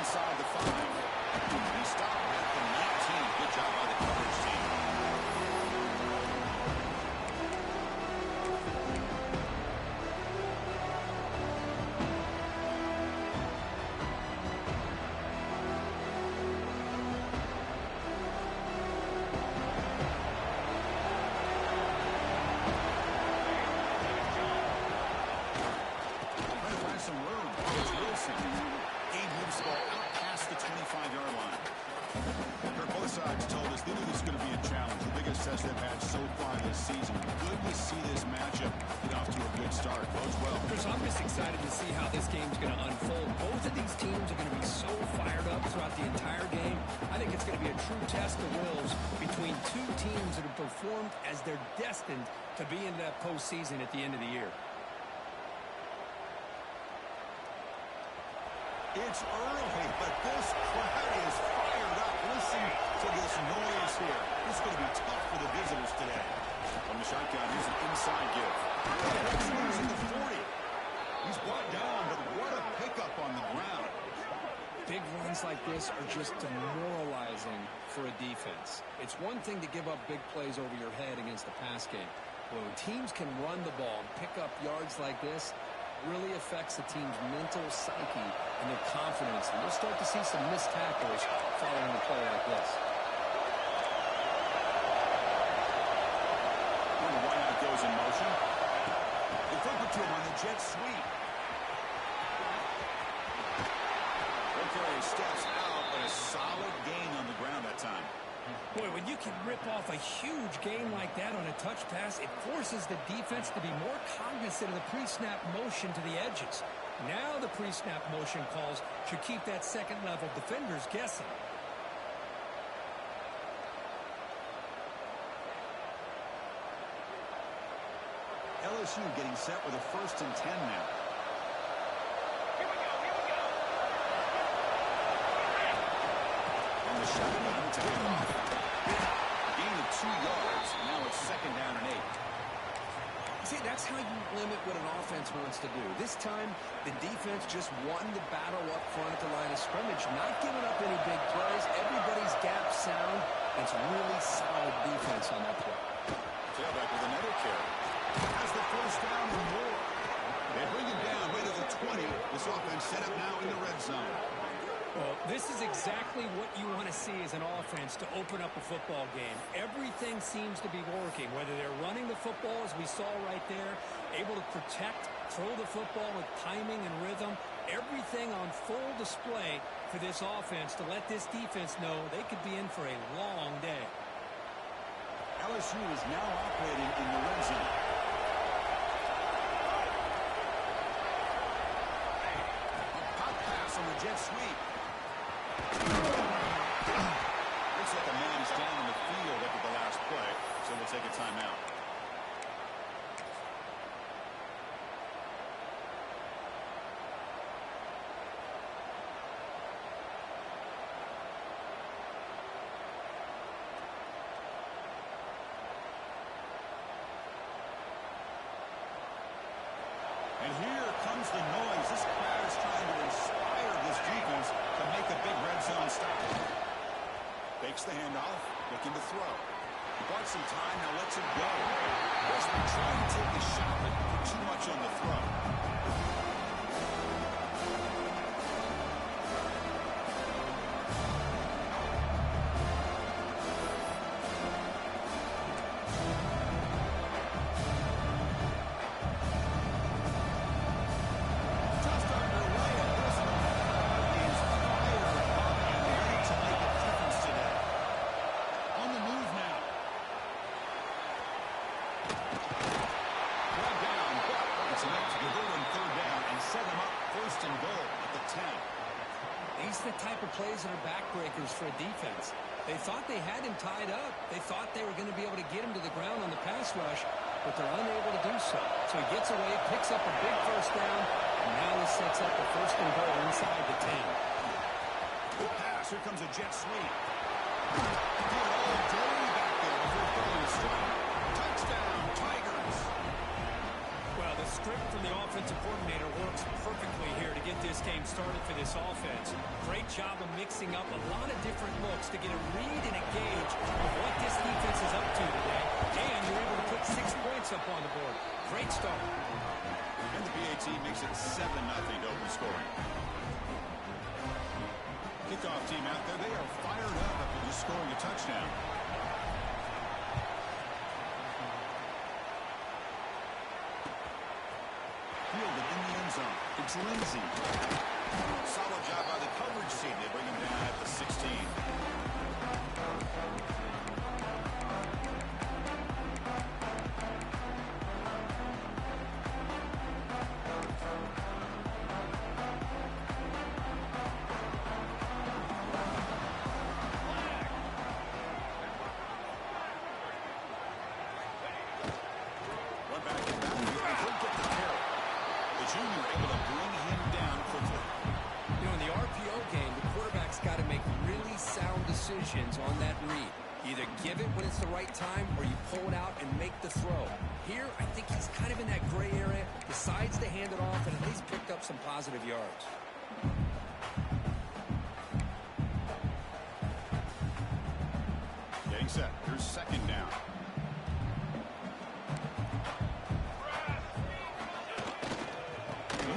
inside the 5. He stopped at the 19. Good job by the coverage team. They've had so far this season. Good to see this matchup get off to a good start. Bodes well. Chris, I'm just excited to see how this game's going to unfold. Both of these teams are going to be so fired up throughout the entire game. I think it's going to be a true test of wills between two teams that have performed as they're destined to be in that postseason at the end of the year. It's early, but this crowd is fired up. Listen to this noise here. It's going to be tough for the visitors today. From the shotgun, here's an inside give. He's at the 40. He's brought down, but what a pickup on the ground. Big runs like this are just demoralizing for a defense. It's one thing to give up big plays over your head against the pass game. When teams can run the ball and pick up yards like this, really affects the team's mental psyche and their confidence. And we'll start to see some missed tackles following a play like this. And the wideout goes in motion. They flip it to him on the jet sweep. Okay, steps out, but a solid gain on the ground that time. Boy, when you can rip off a huge gain like that on a touch pass, it forces the defense to be more cognizant of the pre-snap motion to the edges. Now the pre-snap motion calls should keep that second-level defenders guessing. LSU getting set with a 1st and 10 now. And the shotgun to him off. Gain of 2 yards. Now it's 2nd down and 8. See, that's how you limit what an offense wants to do. This time, the defense just won the battle up front at the line of scrimmage, not giving up any big plays. Everybody's gap sound. It's really solid defense on that play. Tailback with another carry. Has the 1st down and more. They bring him down right at the 20. This offense set up now in the red zone. Well, this is exactly what you want to see as an offense to open up a football game. Everything seems to be working, whether they're running the football, as we saw right there, able to protect, throw the football with timing and rhythm. Everything on full display for this offense to let this defense know they could be in for a long day. LSU is now operating in the red zone. A pop pass on the jet sweep. Looks like a man is down on the field after the last play, so we'll take a timeout. And here comes the noise. This crowd is trying to inspire this defense to make a big red zone stop. Fakes the handoff, looking to throw. He bought some time, now lets it go. Westman trying to take the shot, but put too much on the throw. Plays that are backbreakers for a defense. They thought they had him tied up. They thought they were going to be able to get him to the ground on the pass rush, but they're unable to do so. So he gets away, picks up a big 1st down, and now this sets up a 1st and goal inside the 10. Good pass. Here comes a jet sweep. Doing all dirty back there before throwing a strike. Touchdown, Tigers. Well, the script from the offensive coordinator works perfectly here to get this game started for this offense. Great job of mixing up a lot of different looks to get a read and a gauge of what this defense is up to today. And you're able to put 6 points up on the board. Great start. And the PAT makes it 7-0 to open scoring. Kickoff team out there. They are fired up after just scoring a touchdown. Fielded in the end zone. It's Lindsay. Solid job by the coverage team. They bring him down at the 16. Run back and down. He'll get the carry. The junior able to bring him down quickly. You know, in the RPO game, the quarterback's got to make really sound decisions on that read. Either give it when it's the right time or you pull it out and make the throw. Here, I think he's kind of in that gray area, decides to hand it off, and at least picked up some positive yards. Getting set. Here's second down.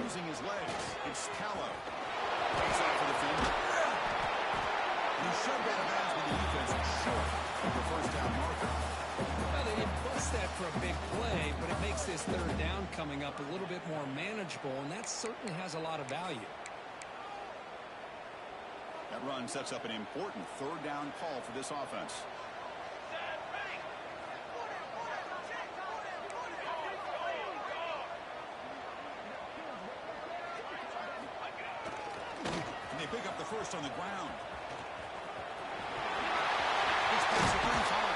Using his legs. It's Callow. Takes off for the field. He shoved out of bounds with the defense short of the first down marker. Well, they didn't bust that for a big play, but it makes this third down coming up a little bit more manageable, and that certainly has a lot of value. That run sets up an important third down call for this offense. And they pick up the first on the ground. It's basically time.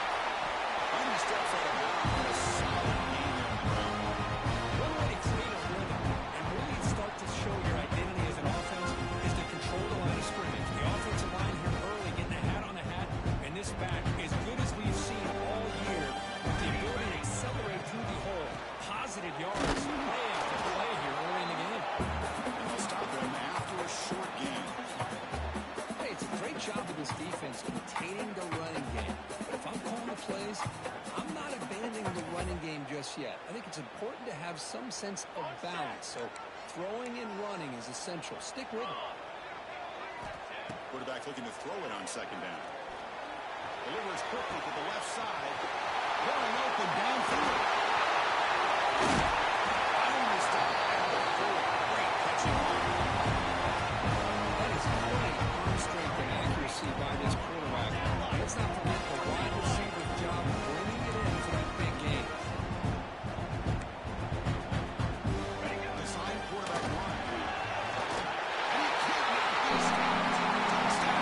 And he steps out of bounds with a solid gain there on the ground. One way to create a rhythm and really start to show your identity as an offense is to control the line of scrimmage. The offensive line here early, getting a hat on the hat, and this back, as good as we've seen all year, with the ability to accelerate through the hole. Positive yards, play after play here early in the game. And they'll stop him after a short gain. Hey, it's a great job of this defense containing the running game. But if I'm calling the plays, I'm not abandoning the running game just yet. I think it's important to have some sense of balance. So throwing and running is essential. Stick with it. Quarterback looking to throw it on second down. Delivers quickly to the left side. Going open downfield. Finally stopped at the 4. Great catching line. That is great arm strength and accuracy by this quarterback. Let's not forget the wide receiver's job of bringing it in for that big game. Design quarterback run. And he can't make this touchdown.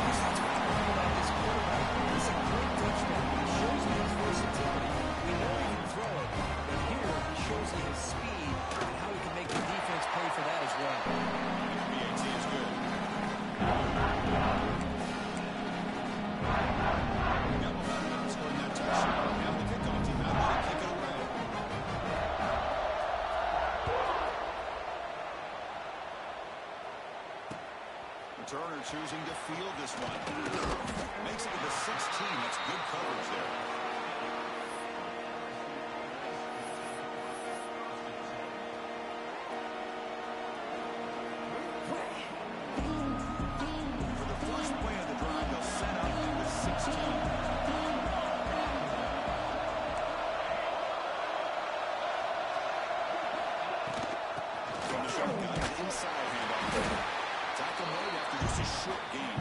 That's what I love about this quarterback. It's a great touchdown. It shows me his versatility. We know he can throw it, but here he shows you his speed and how he can make the defense pay for that as well. PAT is good. Got momentum, scoring that touchdown. Now the kickoff team out there to kick it away. Returner choosing to field this one. Makes it to the 16. That's good coverage there. For the first play of the drive, they'll set up at the 16. From the shotgun, inside handoff. Tackle made after just a short gain.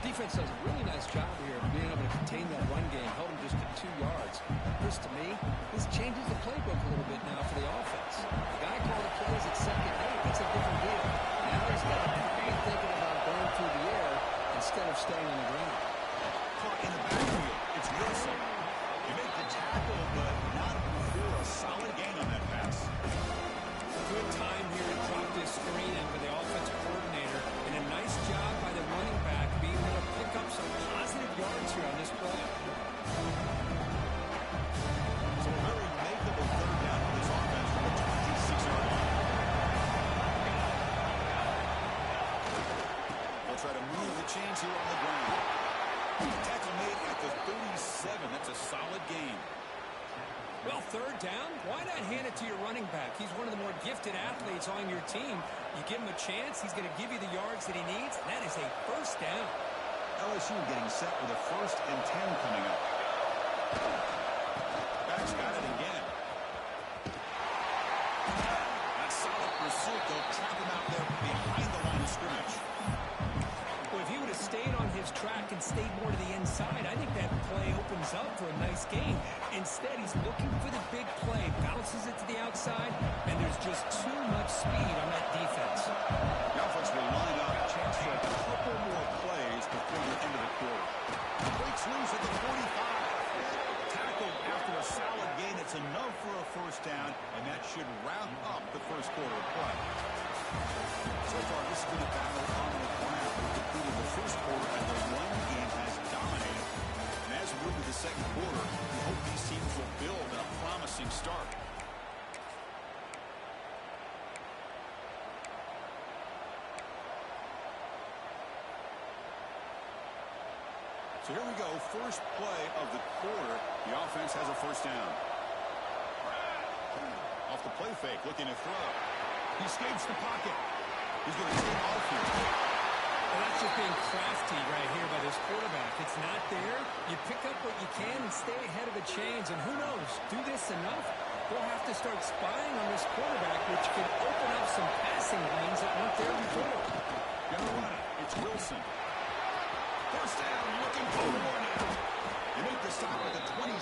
Defense does a really nice job here of being able to contain that run game, held him just to 2 yards. This, to me, this changes the playbook a little bit now for the offense. The guy called the plays at second, hey, that's a different deal. Now he's got to be thinking about going through the air instead of staying on the ground. Caught in the backfield. It's Wilson. You make the tackle, but not before a solid gain on that pass. Good time here to drop this screen in for the offensive coordinator, and a nice job by the running back being able to pick up some positive yards here on this play. So a very makeable third down for this offense from the 26 chains here on the ground. Tackle made at the 37. That's a solid gain. Well, third down, why not hand it to your running back? He's one of the more gifted athletes on your team. You give him a chance, he's going to give you the yards that he needs. That is a first down. LSU getting set with a 1st and 10 coming up. Back's got it again. That's solid pursuit. They'll trap him out there behind the line of scrimmage. Well, if he would have stayed on his track and stayed more to the inside, I think that play opens up for a nice gain. Instead, he's looking for the big play, bounces it to the outside, and there's just too much speed on that defense. The offense will line up, chance for a couple more plays before the end of the quarter. Breaks loose at the 45. Tackled after a solid gain. It's enough for a first down, and that should wrap up the first quarter of play. So far, this has been a battle on the ground. We've completed the first quarter, and the run game has dominated. And as we move to the second quarter, we hope these teams will build a promising start. So here we go, first play of the quarter. The offense has a first down. Off the play fake, looking to throw. He escapes the pocket. He's going to take off here. Well, that's just being crafty right here by this quarterback. It's not there. You pick up what you can and stay ahead of the chains. And who knows, do this enough, we'll have to start spying on this quarterback, which could open up some passing lanes that weren't there before. Gonna run it. It's Wilson. First down, looking for more now. They make the stop at the 26,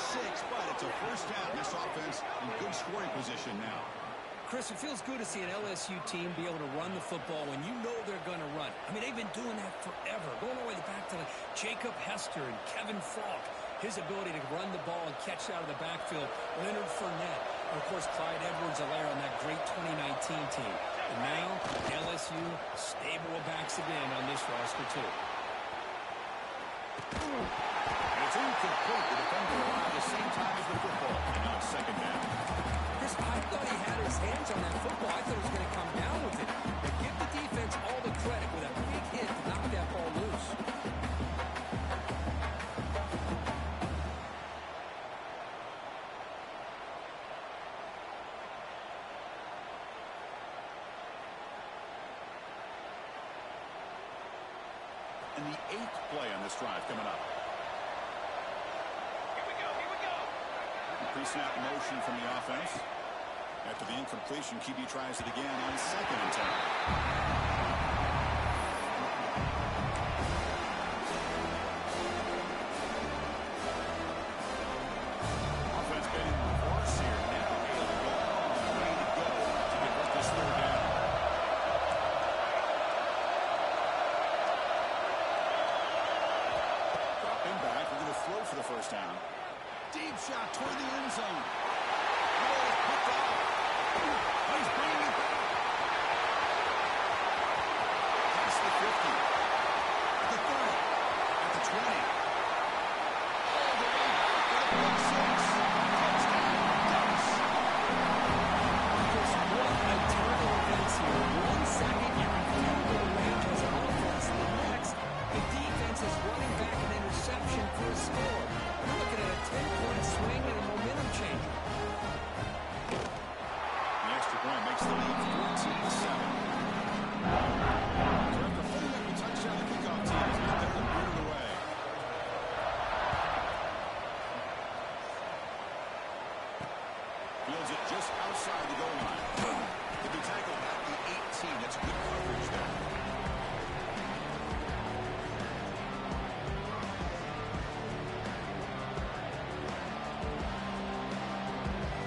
but it's a first down. This offense in good scoring position now. Chris, it feels good to see an LSU team be able to run the football when you know they're going to run. I mean, they've been doing that forever, going all the way back to Jacob Hester and Kevin Falk. His ability to run the ball and catch out of the backfield, Leonard Fournette, and, of course, Clyde Edwards-Helaire on that great 2019 team. And now, LSU stable of backs again on this roster, too. And it's incomplete. The defender arrived at the same time as the football. And now it's second down. Chris, I thought he had his hands on that football. I thought he was going to come down with it. But give the defense all the credit with a big hit to knock that ball loose. And the 8th play on this drive coming up. Here we go. Pre-snap motion from the offense. After the incompletion, QB tries it again on second and 10. Offense been in reverse here. Now able to go long, way to go to get this third down. Dropping back, we're going to throw for the first down. Deep shot toward the end zone. Ball is picked up. He's bringing it back. Past the 50. At the 30. At the 20. All the way back to the pick six. Touchdown, Dallas. Chris, what a turn of events here. 1 second, you review the range as an offense. The next, the defense is running back an interception for a score. We're looking at a 10-point swing and a momentum change. The extra point makes the lead 14-7. So after holding up a touchdown, the kickoff team is not there to boot it away. Fields it just outside the goal line. He'll be tackled at the 18. That's good coverage there.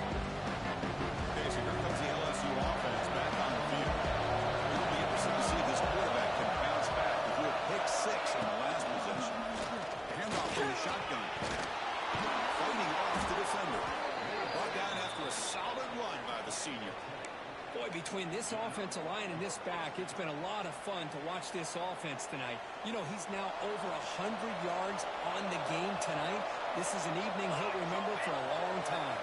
Okay, so here comes the LSU offense back on the field. It'll be interesting to see if this quarterback can bounce back. He threw a pick six in the last possession. Handoff from the shotgun. Fighting off the defender. Brought down after a solid run by the senior. Boy, between this offensive line and this back, it's been a lot of fun to watch this offense tonight. You know, he's now over 100 yards on the game tonight. This is an evening he'll remember for a long time.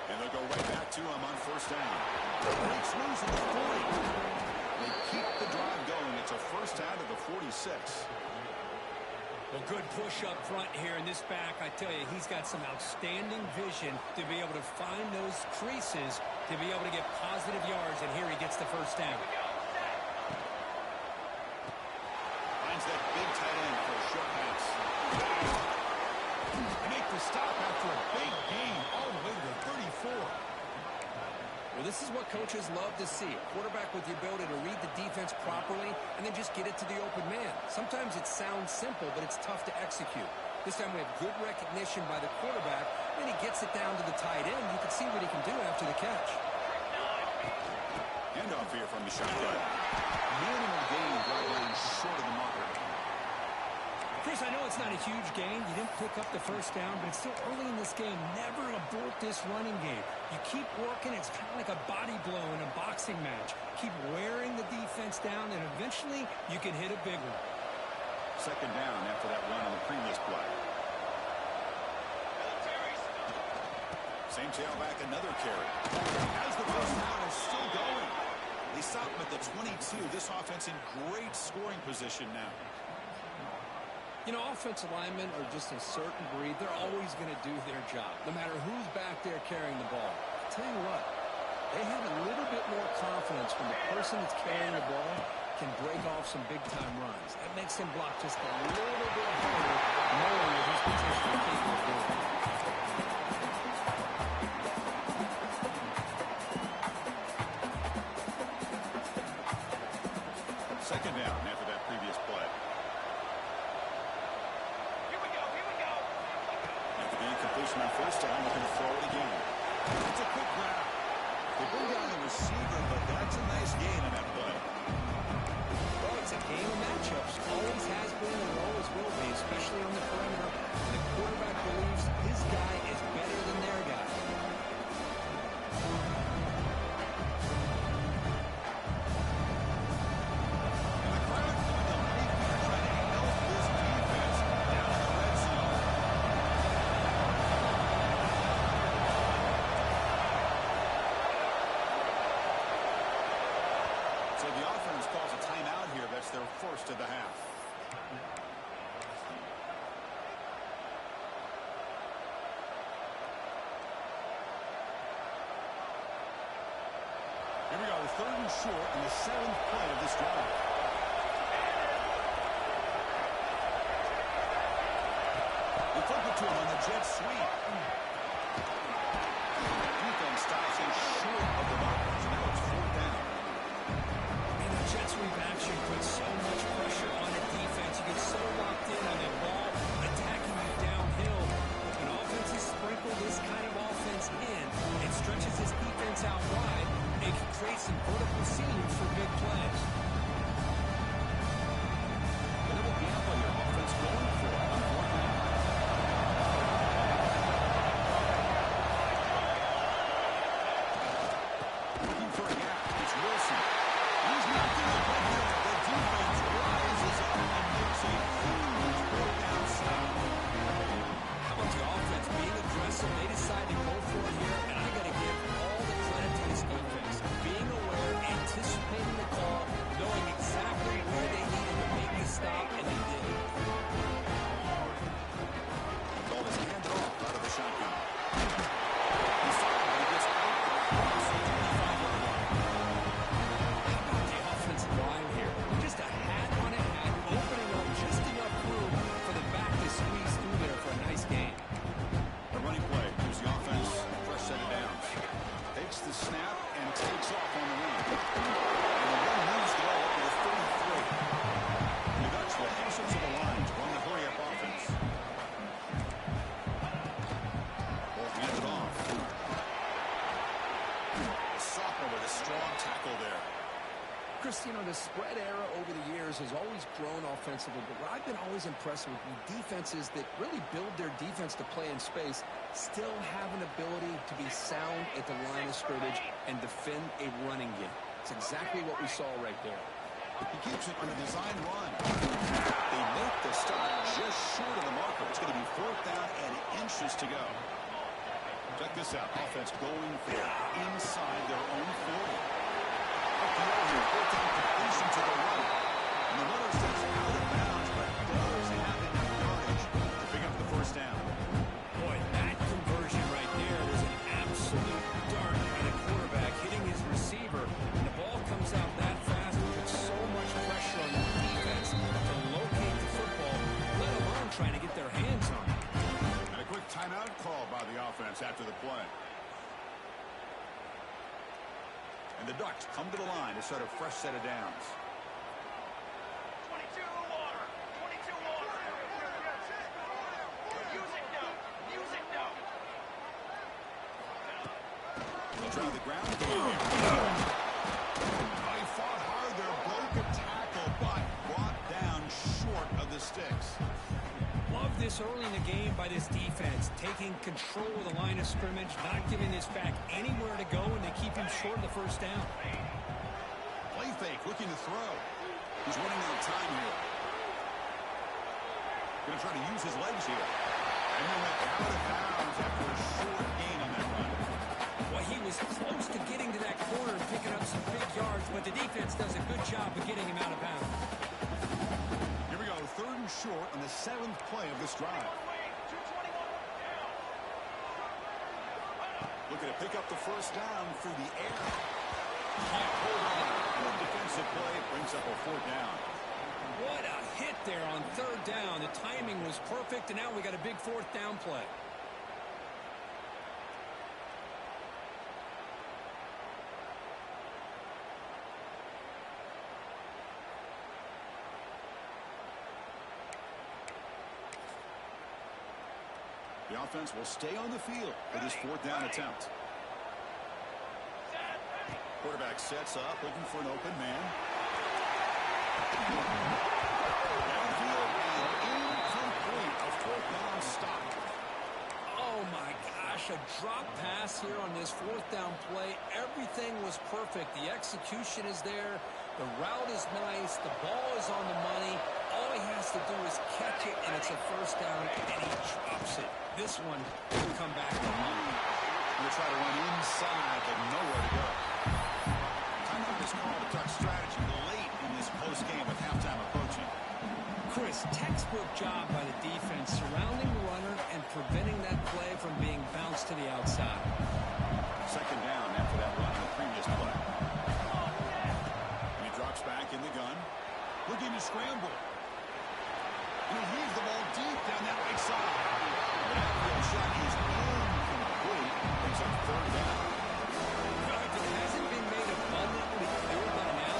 And they'll go right back to him on first down. Breaks loose at the 40. They keep the drive going. It's It's a first down to the 46. Well, good push up front here in this back. I tell you, he's got some outstanding vision to be able to find those creases, to be able to get positive yards, and here he gets the first down. Finds that big tight end for a short pass. Make the stop after a big gain all the way to the 34. Well, this is what coaches love to see. A quarterback with the ability to read the defense properly and then just get it to the open man. Sometimes it sounds simple, but it's tough to execute. This time we have good recognition by the quarterback. Then he gets it down to the tight end. You can see what he can do after the catch. Handoff here from the shotgun. Minimal gain, driving short of the marker. Chris, I know it's not a huge gain. You didn't pick up the first down, but it's still early in this game. Never abort this running game. You keep working. It's kind of like a body blow in a boxing match. Keep wearing the defense down, and eventually you can hit a big one. Second down after that run on the previous play. Same tailback, another carry. As the first down is still going. They stop him at the 22. This offense in great scoring position now. You know, offensive linemen are just a certain breed. They're always going to do their job, no matter who's back there carrying the ball. I'll tell you what, they have a little bit more confidence when the person that's carrying the ball can break off some big-time runs. That makes him block just a little bit harder, knowing that he's potentially capable of doing it. Second down after that previous play. Completion on first down, you can throw it again. It's a quick grab. They bring down the receiver, but that's a nice gain on that play. Well, it's a game of matchups. Always has been and always will be, especially on the perimeter. And the quarterback believes his guy is better than their guy. And the crowd doing a big trying to help this defense down in the red zone. So the offense calls a timeout here. That's their first of the half. Here we go, third and short in the 7th play of this drive. They flip it to him on the jet sweep. Defense stops him short of the marker, so now it's 4th down. And the jet sweep action puts so much pressure on a defense. You get so locked in on that ball attacking you downhill. When offenses sprinkle this kind of offense in, it stretches this defense out wide. It can create some vertical seams for big plays. A little gamble here. Offense going for it on 4th down. Looking for a gap. It's Wilson. He's not going to get there. The defense rises up and makes a huge fourth down stop. How about the offense being aggressive? They decide to go for it here, and I got to give all the credit to this defense. Being aware, anticipating the call, knowing exactly where they needed to make the stop, and they did it. Ball is handed off out of the shotgun. He's stopped, but he gets out across the 25-yard line. How about the offensive line here? Just a hat on a hat, opening up just enough room for the back to squeeze through there for a nice gain. A running play gives the offense a fresh set of downs. Takes the snap and takes off on the run. And the run moves the ball up to the 33. The Dutch will pass it to the line to run the hurry-up offense. Ball handed off. The sophomore with a strong tackle there. Chris, you know, the spread era over the years has always grown offensively, but what I've been always impressed with defenses that really build their defense to play in space still have an ability to be sound at the line of scrimmage and defend a running game. It's exactly what we saw right there. He keeps it on the design run. They make the stop just short of the marker. It's going to be 4th down and inches to go. Check this out. Offense going for it inside their own 40. Up the over, 4th down completion to the right. And the runner steps out of bounds, but does have enough yardage to pick up the first down. Boy, that conversion right there was an absolute dart by the quarterback hitting his receiver. And the ball comes out that fast and puts so much pressure on the defense to locate the football, let alone trying to get their hands on it. And a quick timeout call by the offense after the play. And the Ducks come to the line to start a fresh set of downs. 22 water. 22 water. Music note. Music note. They'll try the ground game. He fought hard there, broke a tackle, but brought down short of the sticks. Love this early in the game by this defense, taking control of the line of scrimmage, not giving this back anywhere to go, and they keep him short of the first down. Play fake, looking to throw. He's running out of time here. Going to try to use his legs here. And then went out of bounds after a short gain on that run. Well, he was close to getting to that corner and picking up some big yards, but the defense does a good job of getting him out of bounds. Here we go, 3rd and short on the 7th play of this drive. Looking to pick up the first down through the air. Can't hold on. Good defensive play brings up a 4th down. What a hit there on 3rd down. The timing was perfect, and now we got a big 4th down play. The offense will stay on the field for this 4th down attempt. Quarterback sets up, looking for an open man. Downfield and incomplete. A 4th down stop. Oh, my gosh, a drop pass here on this 4th down play. Everything was perfect. The execution is there. The route is nice. The ball is on the money. All he has to do is catch it, and it's a first down, and he drops it. This one will come back to mine. Going to try to run inside, but nowhere to go. Timeout is called to touch strategy late in this close game with halftime approaching. Chris, textbook job by the defense surrounding the runner and preventing that play from being bounced to the outside. 2nd down after that run on the previous play. And he drops back in the gun. Looking to scramble. And he heaves the ball deep down that right side. The outfield shot is incomplete. Brings up 3rd down. Well, if it hasn't been made abundantly clear by now,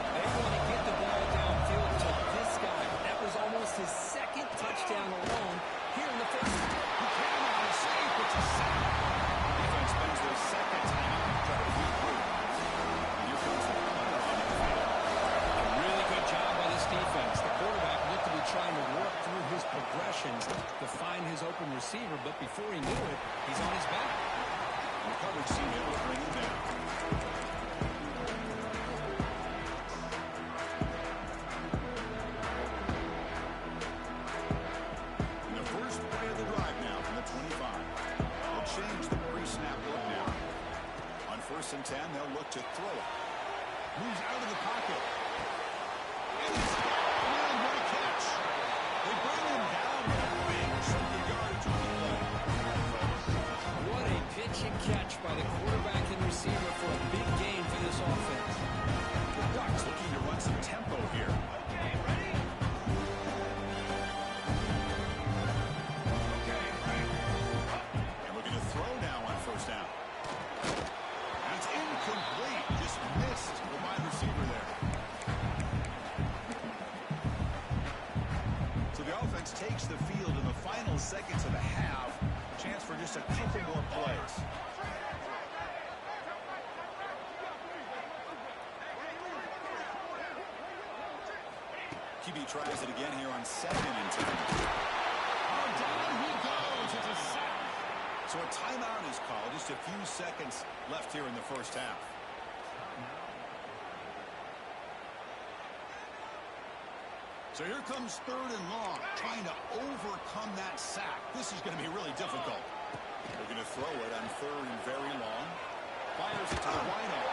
they want to get the ball downfield to this guy. That was almost his 2nd touchdown alone here in the first. He came out of safe. It's a sack. Defense spends their 2nd timeout to try to regroup. And here comes the punter on the field. A really good job by this defense. The quarterback looked to be trying to work through his progressions to find his open receiver, but before he knew it, he's on his back. And the coverage seemed able to bring him down. In the first play of the drive now from the 25. They'll change the pre-snap look now. On 1st and 10, they'll look to throw it. Moves out of the pocket. And he's man, what a catch. They bring him down with a big chunk of yardage on the play. What a pitch and catch by the quarterback and receiver for a big gain for this offense. The Ducks looking to run some tempo here. Okay, ready? Okay, ready. And looking to throw now on 1st down. And it's incomplete. Just missed the wide receiver there. So the offense takes the field in the final seconds of the half. Chance for just a couple more plays. QB tries it again here on 2nd and 10. Oh, down he goes. It's a sack. So a timeout is called. Just a few seconds left here in the first half. So here comes 3rd and long, trying to overcome that sack. This is going to be really difficult. They're going to throw it on 3rd and very long. Fires it to the wideout.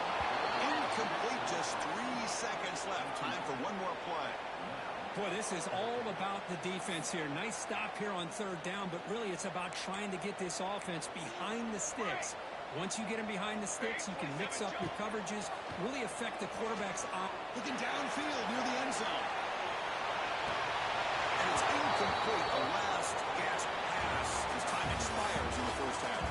Incomplete, just 3 seconds left. Time for one more play. Boy, this is all about the defense here. Nice stop here on third down, but really it's about trying to get this offense behind the sticks. Once you get them behind the sticks, you can mix up your coverages, really affect the quarterback's eye. Looking downfield near the end zone. And it's incomplete. The last gasp pass as time expires in the first half.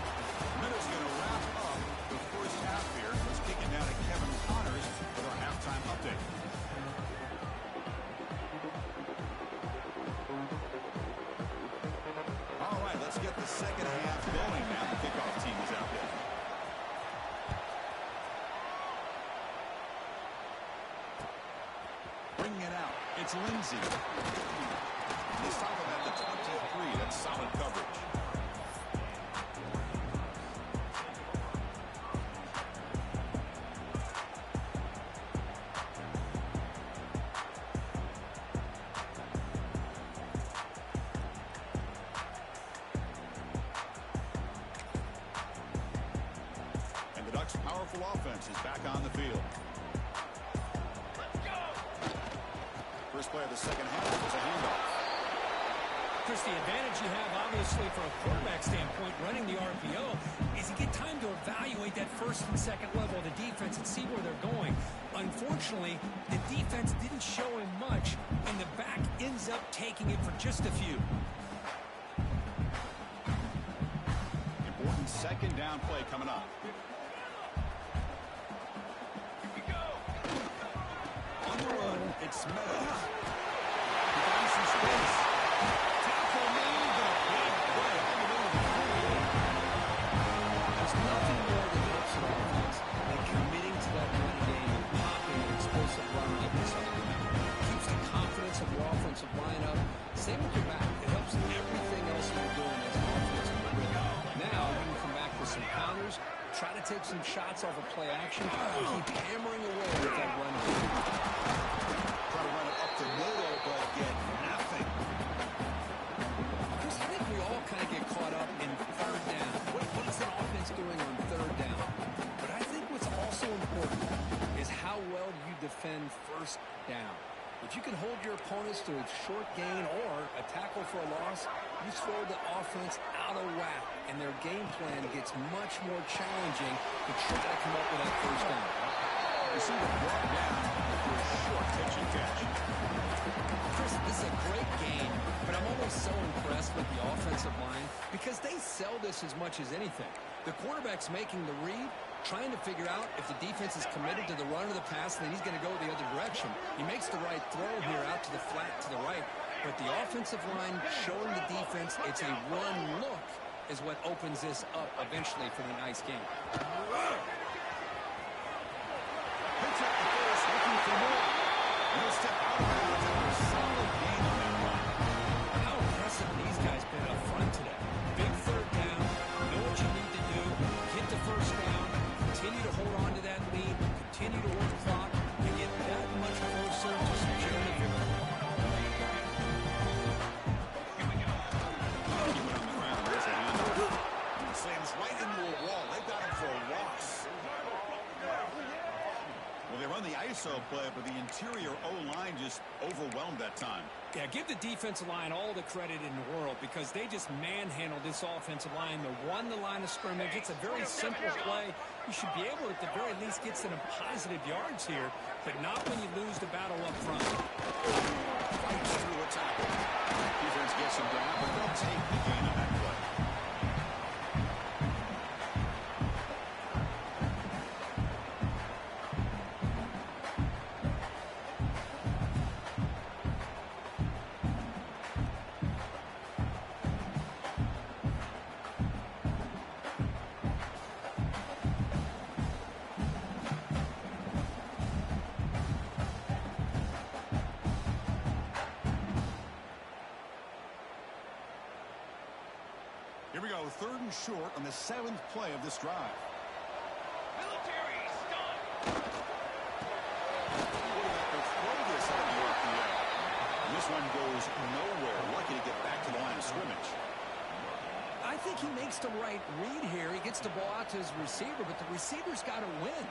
Minutes going to wrap up the first half here. Let's kick it down to Kevin Connors with our halftime update. All right, let's get the second half going now. The kickoff team is out there. Bringing it out. It's Lindsey. They stop him at the 23. That's solid coverage. And the Ducks' powerful offense is back on the field. First play of the second half is a handoff. Chris, the advantage you have, obviously, from a quarterback standpoint, running the RPO, is you get time to evaluate that first and second level of the defense and see where they're going. Unfortunately, the defense didn't show him much, and the back ends up taking it for just a few. Important second down play coming up. On the run, it's Meadows. He finds some space. Tackle made, but a big play all the way to the 48. There's nothing more that helps an offense than committing to that run game and popping an explosive run like this other guy. Keeps the confidence of your offensive lineup. Same with your back. It helps everything else that you're doing as an offensive rhythm. Now you can come back with some counters, try to take some shots off of play action, and keep hammering away with that run game. Try to run it up the middle, but get nothing. Chris, I think we all kind of get caught up in third down. What is an offense doing on third down? But I think what's also important is how well you defend first down. If you can hold your opponents to a short gain or a tackle for a loss, you throw the offense out of whack, and their game plan gets much more challenging to try to come up with that first down. Receiver brought down for a short pitch and catch. Chris, this is a great game, but I'm always so impressed with the offensive line because they sell this as much as anything. The quarterback's making the read, trying to figure out if the defense is committed to the run or the pass, and then he's going to go the other direction. He makes the right throw here out to the flat to the right, but the offensive line showing the defense it's a run look is what opens this up eventually for the nice game. Pitch up the first, looking for more. No step out of bounds after a solid gain on that run. How impressive these guys been up front today. Big third down, know what you need to do, get the first down, continue to hold on to that lead, continue to work the clock, and get that much closer to securing the victory. Argument on the ground, there's a handoff. Slams right into a wall. They've got him for a loss. Well, they run the ISO play, but the interior O-line just overwhelmed that time. Yeah, give the defensive line all the credit in the world because they just manhandled this offensive line. They won the line of scrimmage. It's a very simple play. You should be able to, at the very least, get some positive yards here, but not when you lose the battle up front. Fights through a tackle. Defense gets him down, but they'll take the gain on that play. Here we go, third and short on the 7th play of this drive. Military stun. Quarterback will throw this out of the RPO. And this one goes nowhere. Lucky to get back to the line of scrimmage. I think he makes the right read here. He gets the ball out to his receiver, but the receiver's got to win.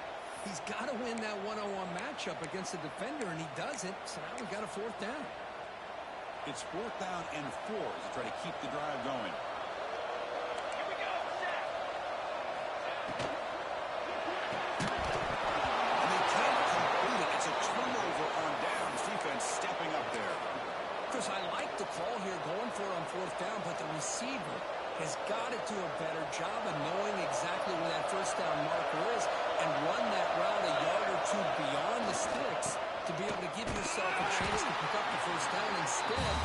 He's got to win that one-on-one matchup against the defender, and he doesn't. So now we got a fourth down. It's 4th down and 4 to try to keep the drive going. Here we go. Set. And they can't complete it. It's a turnover on downs. Defense stepping up there. Chris, I like the call here going for it on 4th down, but the receiver has got to do a better job of knowing exactly where that first down marker is and run that route a yard or two beyond the sticks to be able to give yourself a chance to pick up the first down. Instead,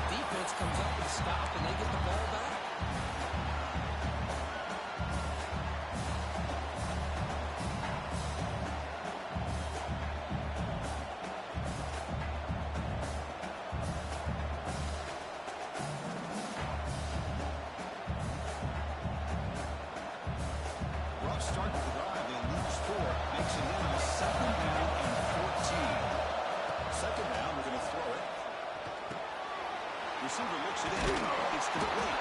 defense comes up with a stop and they get the ball back. Rough start to the drive. They lose 4. Makes it into the 2nd down and 14. 2nd down, we're going to throw it. Receiver looks it in. It's complete.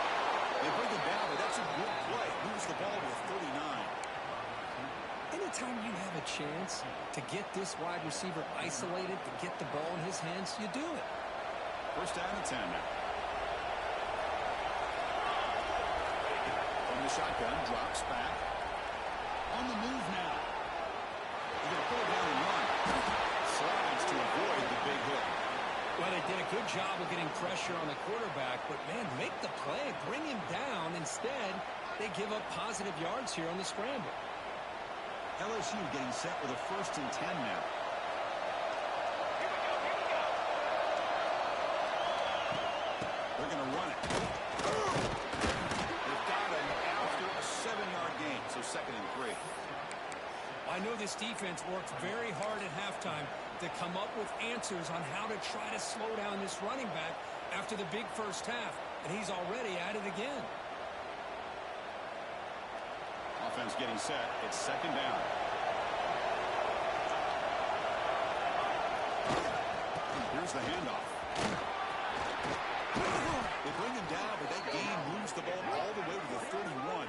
They bring it down, but that's a good play. Moves the ball to a 39. Anytime you have a chance to get this wide receiver isolated, to get the ball in his hands, you do it. 1st down and 10 now. From the shotgun, drops back. On the move now. They're going to pull it down and run. Slides to avoid the big hit. Well, they did a good job of getting pressure on the quarterback, but, man, make the play. Bring him down. Instead, they give up positive yards here on the scramble. LSU getting set with a 1st and 10 now. They're going to run it. They've got him after a 7-yard gain, so 2nd and 3. I know this defense worked very hard at halftime to come up with answers on how to try to slow down this running back after the big first half, and he's already at it again. Offense getting set. It's 2nd down. Here's the handoff. They bring him down, but that gain moves the ball all the way to the 31.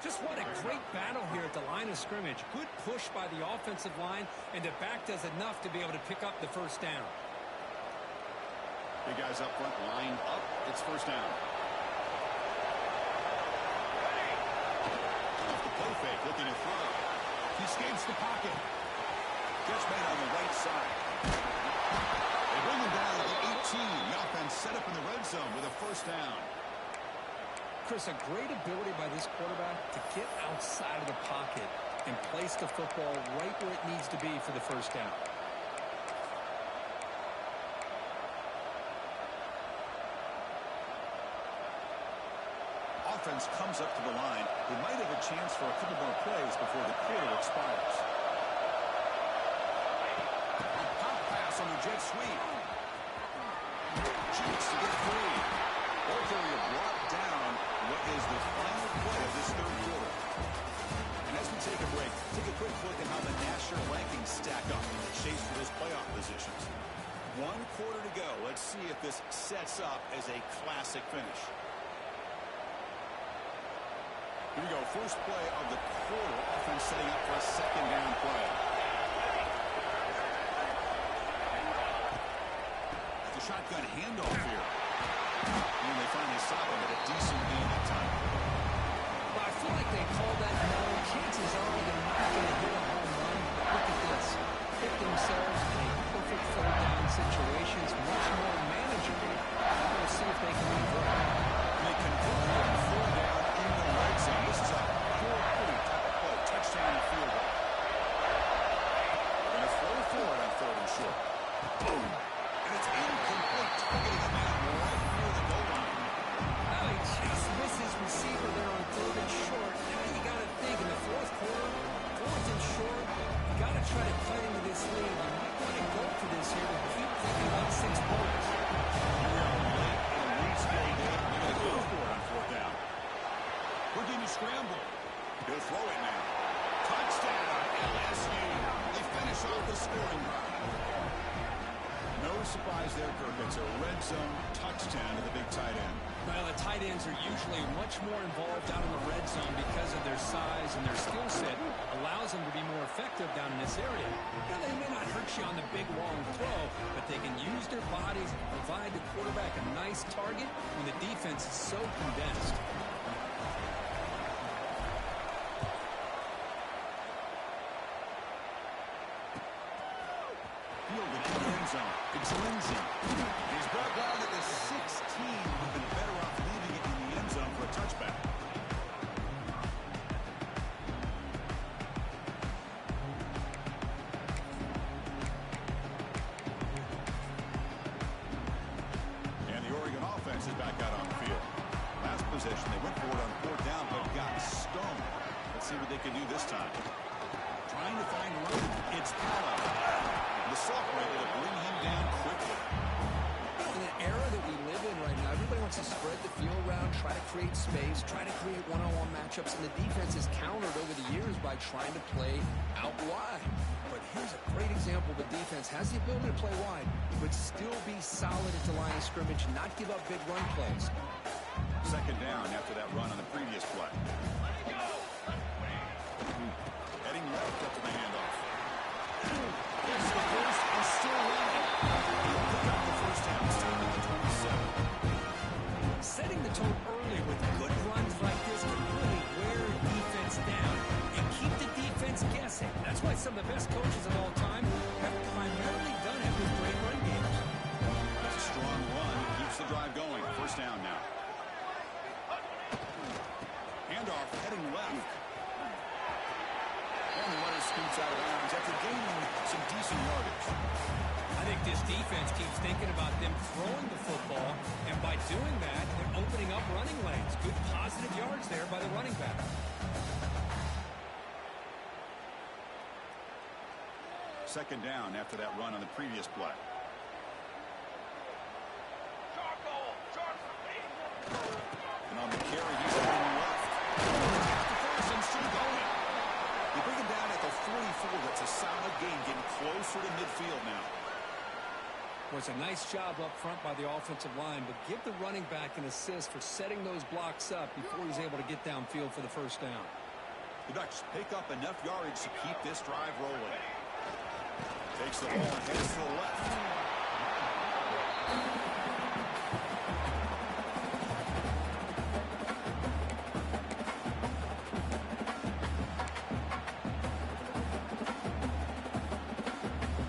Just what a great battle here at the line of scrimmage. Good push by the offensive line, and the back does enough to be able to pick up the first down. Big guys up front, lined up. It's 1st down. Off the play fake, looking to throw. He escapes the pocket. Catch made on the right side. They bring him down at the 18. The offense set up in the red zone with a 1st down. Chris, a great ability by this quarterback to get outside of the pocket and place the football right where it needs to be for the 1st down. Offense comes up to the line. They might have a chance for a couple more plays before the quarter expires. A pop pass on the jet sweep. Cheeks to get free. Ball carrier brought down what is the final play of this 3rd quarter. And as we take a break, take a quick look at how the national rankings stack up in the chase for those playoff positions. 1 quarter to go. Let's see if this sets up as a classic finish. Here we go. First play of the quarter. Offense setting up for a 2nd down play. The shotgun handoff here. And they finally stop him at a decent gain that time. Well, I feel like they called that no. Chances are they're not going to hit a home run. But look at this. Hit themselves in a perfect 3rd down situation. It's much more manageable. We'll see if they can convert. They convert on 4 down in the red zone. This is a 4-point play. Touchdown and field goal. And a throw forward on 3rd and short. Boom. And it's incomplete. Getting him out right near the goal line. Now he just misses receiver there on 3rd and short. Now you got to think in the 4th quarter, 4th and short, you got to try to cut into this lead. You might want to go for this here to keep thinking about 6 points. We are late in a Wednesday game. tight ends are usually much more involved down in the red zone because of their size and their skill set allows them to be more effective down in this area. Now, they may not hurt you on the big, long throw, but they can use their bodies and provide the quarterback a nice target when the defense is so condensed. Fielded in the end zone. It's Lindsay. He's brought down to the 16. Would have been better off leaving it in the end zone for a touchback. And the Oregon offense is back out on the field. Last possession, they went for it on 4th down, but got stoned. Let's see what they can do this time. Trying to find room. It's Powell. The sophomore able to bring him down quickly. In the era that we live in right now, everybody wants to spread the field around, try to create space, try to create one-on-one matchups, and the defense has countered over the years by trying to play out wide. But here's a great example of a defense has the ability to play wide, but still be solid at the line of scrimmage, not give up big run plays. 2nd down after that run on the previous play. Heading left up to the handoff. Gets the first and still running. He'll pick up the first down, starting at the 27. Setting the tone early with good runs like this can really wear a defense down and keep the defense guessing. That's why some of the best coaches of all time have primarily done it with great run games. That's a strong run. Keeps the drive going. First down now. Handoff heading left. And the runner scoots out of bounds after gaining some decent yardage. I think this defense keeps thinking about them throwing the football, and by doing that, they're opening up running lanes. Good positive yards there by the running back. Second down after that run on the previous play. And on the carry, he's heading left. The first and still going. They bring him down at the 44. That's a solid gain, getting closer to midfield now. Was a nice job up front by the offensive line, but give the running back an assist for setting those blocks up before he's able to get downfield for the first down. The Ducks pick up enough yardage to keep this drive rolling. Takes the ball and heads to the left.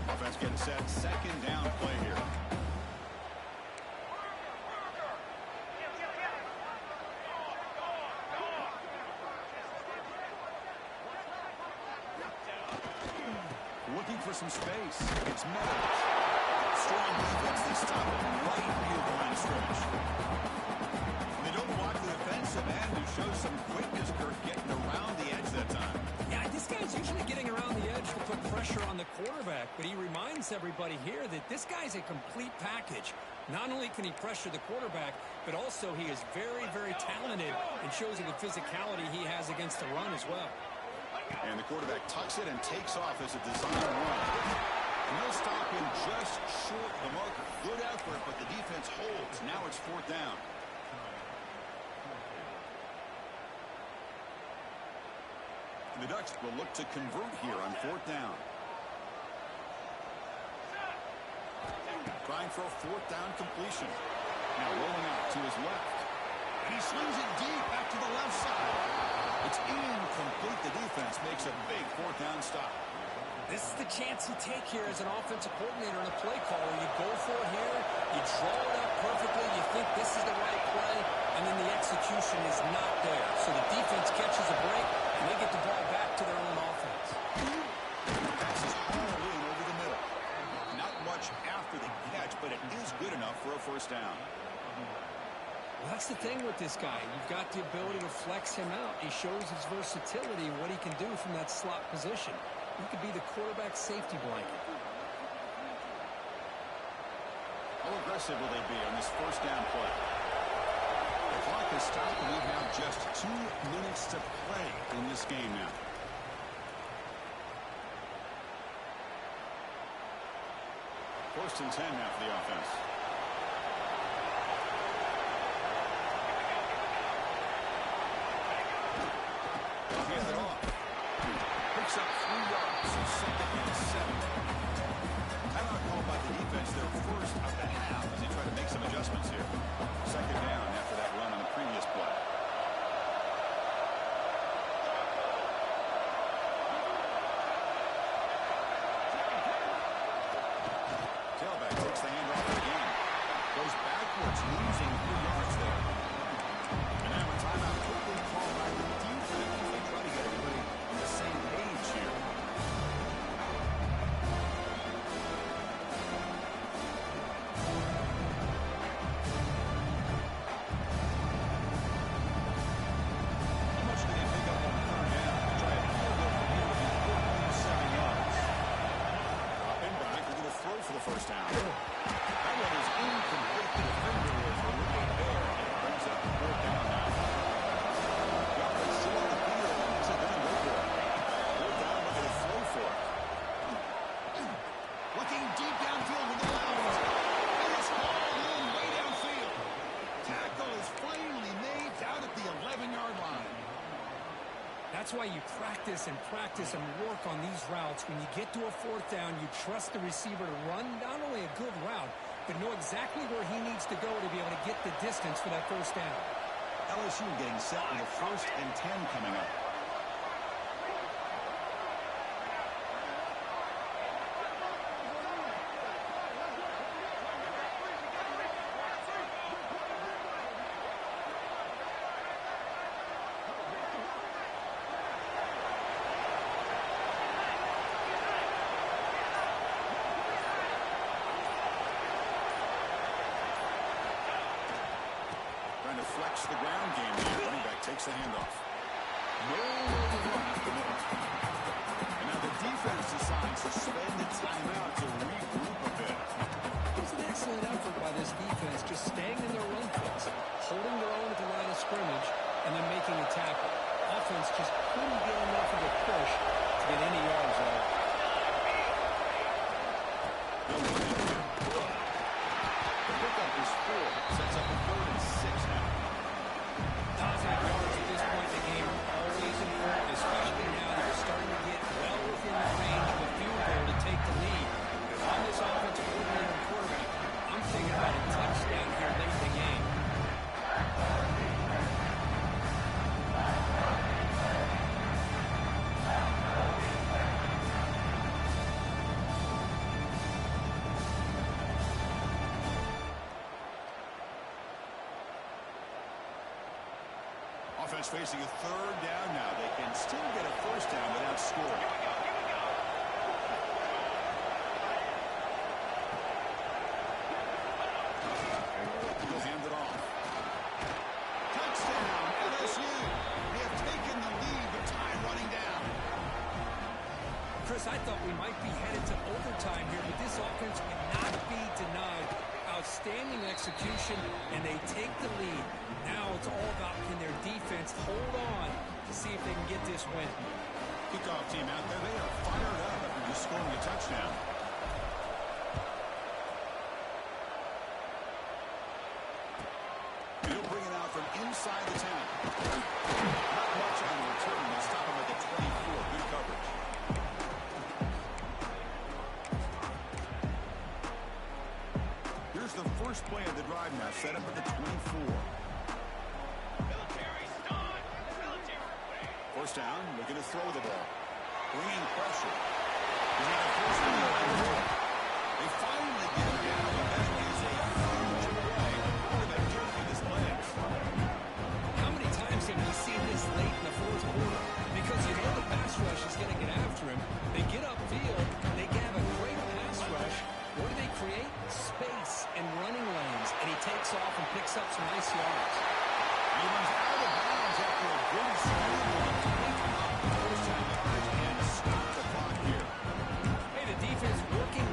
Offense getting set. 2nd down play here. Looking for some space. It's Meadows. Strong defense. They stop it right near the line of scrimmage. And they don't block the defensive end, who shows some quickness, Kirk, getting around the edge that time. Yeah, this guy's usually getting around the edge to put pressure on the quarterback, but he reminds everybody here that this guy's a complete package. Not only can he pressure the quarterback, but also he is very, very talented and shows you the physicality he has against the run as well. And the quarterback tucks it and takes off as a design run. And they'll stop him just short of the marker. Good effort, but the defense holds. Now it's 4th down. And the Ducks will look to convert here on 4th down. Trying for a 4th down completion. Now rolling out to his left. And he swings it deep back to the left side. It's incomplete. The defense makes a big 4th down stop. This is the chance you take here as an offensive coordinator and a play caller. You go for it here, you draw it up perfectly, you think this is the right play, and then the execution is not there. So the defense catches a break, and they get the ball back to their own offense. The pass is hauled in over the middle. Not much after the catch, but it is good enough for a first down. Well, that's the thing with this guy. You've got the ability to flex him out. He shows his versatility and what he can do from that slot position. He could be the quarterback safety blanket. How aggressive will they be on this first down play? The clock is stopped, and we have just 2 minutes to play in this game now. First and 10 now for the offense. second and 7. Timeout called by the defense, their first of the half, as they try to make some adjustments here. Second down after that run on the previous play. Tailback takes the handoff again. Goes backwards, losing 3 yards there. And now a timeout quickly called by the defense. They try to get everybody on the same page here. How much do they pick up on third down to try a field goal from here within 4.7 yards? Dropping back, they're going to throw for the first down. That one is incomplete. The defender was right there, and it brings up the fourth down now. The offense still on the field, and he's going to go for it. Fourth down, they're going to throw for it. Looking deep downfield with the left. And it's hauled in way downfield. Tackle is finally made down at the 11-yard line. That's why you practice and work on these routes. When you get to a fourth down, you trust the receiver to run not only a good route, but know exactly where he needs to go to be able to get the distance for that first down. LSU getting set with a 1st and 10 coming up. Trying to flex the ground game here. Running back takes the handoff. No way to run after the minute. And now the defense decides to spend the timeout to regroup a bit. It was an excellent effort by this defense, just staying in their run fix, holding their own at the line of scrimmage, and then making a tackle. Offense just couldn't get enough of a push to get any yards out. The pickup is 4. Sets up a 3rd and 6 now. Positive yards at this point in the game are always important, especially now that you're starting to get well within the range of a field goal to take the lead. If I'm this offensive coordinator and quarterback, I'm thinking about a touchdown here late in the game. Offense facing a 3rd down now. They can still get a first down without scoring. He'll hand it off. Touchdown, LSU. They have taken the lead, but time running down. Chris, I thought we might be headed to overtime here, but this offense would not be denied. Outstanding execution, and they take the lead. Now it's all about can their defense hold on to see if they can get this win. Kickoff team out there, they are fired up after just scoring a touchdown. He'll bring it out from inside the 10. Not much on the return. They stop him at the 24. Good coverage. Here's the first play of the drive now, set up at the 24. First down, looking to throw the ball. Bringing pressure. He's got a first down. They finally get it down, and that is a huge play. Quarterback jerking his legs. How many times have we seen this late in the fourth quarter? Because you know the pass rush is going to get after him. They get upfield. They have a great pass rush. What do they create? Space and running lanes. And he takes off and picks up some nice yards. He runs out of bounds after a good scramble to pick up the first 10 yards and stop the clock here. Hey, the defense working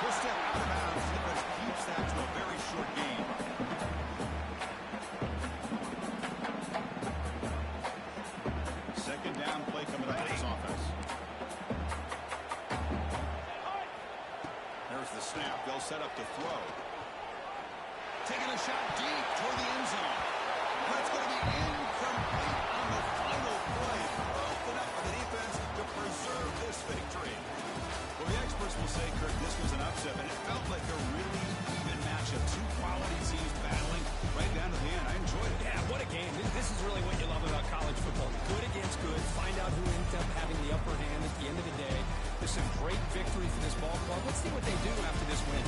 He'll step out of bounds. Defense keeps that to a very short gain. Second down play coming up for this offense. There's the snap. They'll set up to throw. Taking a shot deep toward the end zone. That's going to be incomplete on the final play. Broken up for the defense to preserve this victory. Well, the experts will say, Kirk, this was an upset, but it felt like a really even matchup. Two quality teams battling right down to the end. I enjoyed it. Yeah, what a game. This is really what you love about college football. Good against good. Find out who ends up having the upper hand at the end of the day. This is a great victory for this ball club. Let's see what they do after this win.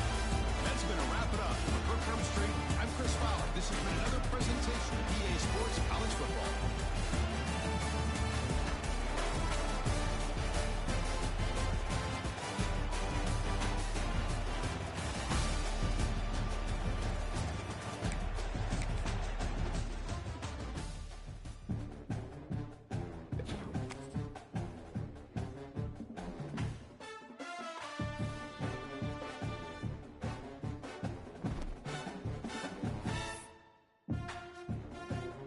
That's going to wrap it up. For Kirk Street, I'm Chris Fowler. This has been another presentation of EA Sports College Football.